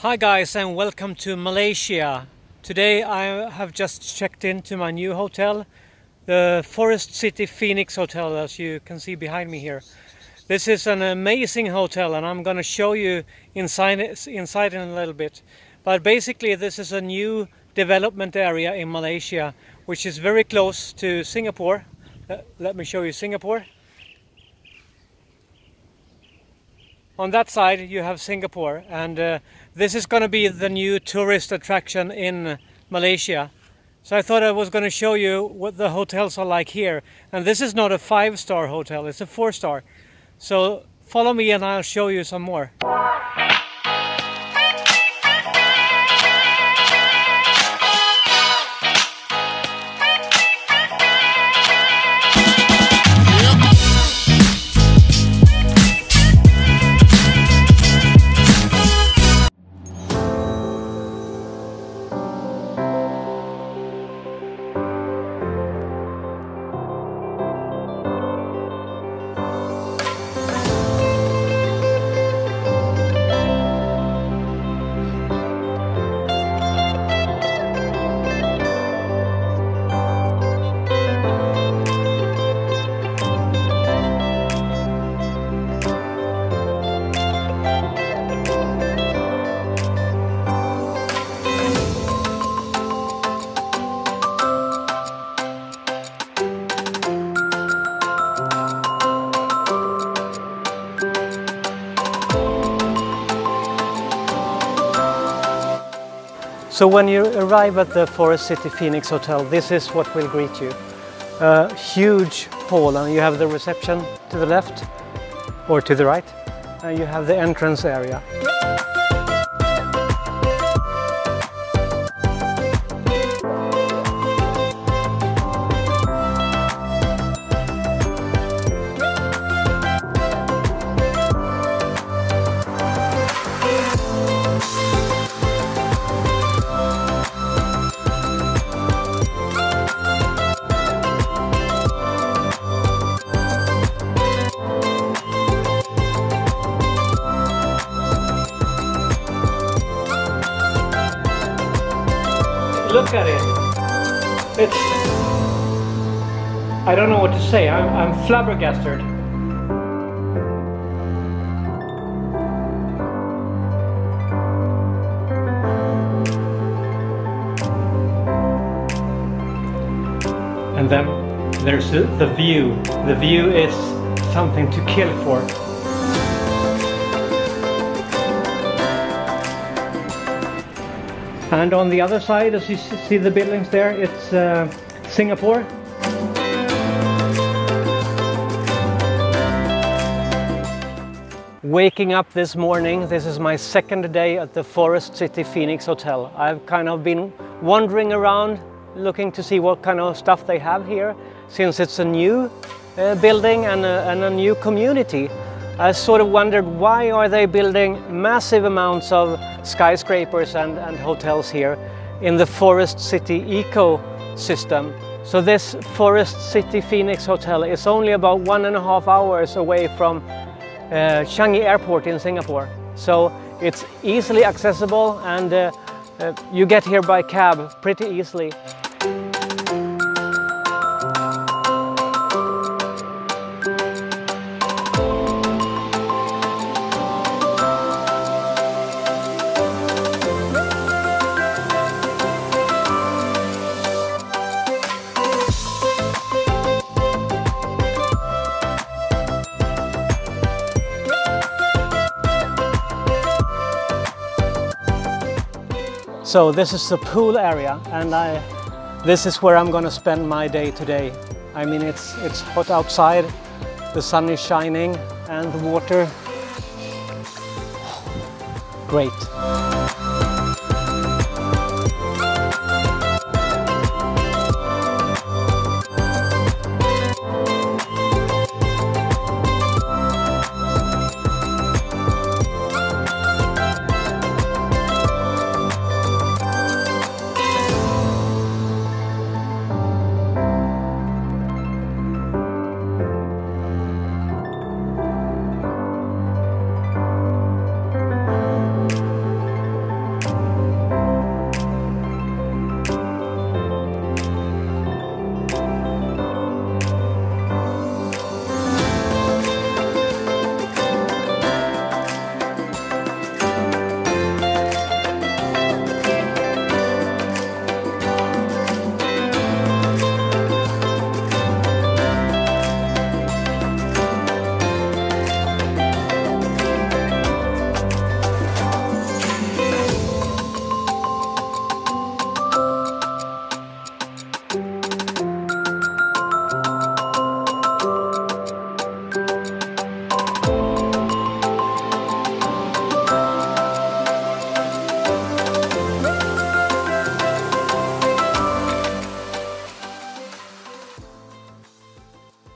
Hi guys, and welcome to Malaysia. Today I have just checked into my new hotel, the Forest City Phoenix Hotel, as you can see behind me here. This is an amazing hotel and I'm going to show you inside in a little bit. But basically this is a new development area in Malaysia which is very close to Singapore. Let me show you Singapore. On that side you have Singapore, and this is going to be the new tourist attraction in Malaysia. So I thought I was going to show you what the hotels are like here. And this is not a 5-star hotel, it's a 4-star. So follow me and I'll show you some more. So when you arrive at the Forest City Phoenix Hotel, this is what will greet you. A huge hall, and you have the reception to the left or to the right, and you have the entrance area. Look at it. I don't know what to say. I'm flabbergasted. And then there's the view. The view is something to kill for. And on the other side, as you see the buildings there, it's Singapore. Waking up this morning, this is my second day at the Forest City Phoenix Hotel. I've kind of been wandering around looking to see what kind of stuff they have here, since it's a new building and a new community. I sort of wondered, why are they building massive amounts of skyscrapers and hotels here in the Forest City ecosystem? So this Forest City Phoenix Hotel is only about 1.5 hours away from Changi Airport in Singapore. So it's easily accessible, and you get here by cab pretty easily. So this is the pool area, and this is where I'm going to spend my day today. I mean, it's hot outside, the sun is shining, and the water, great.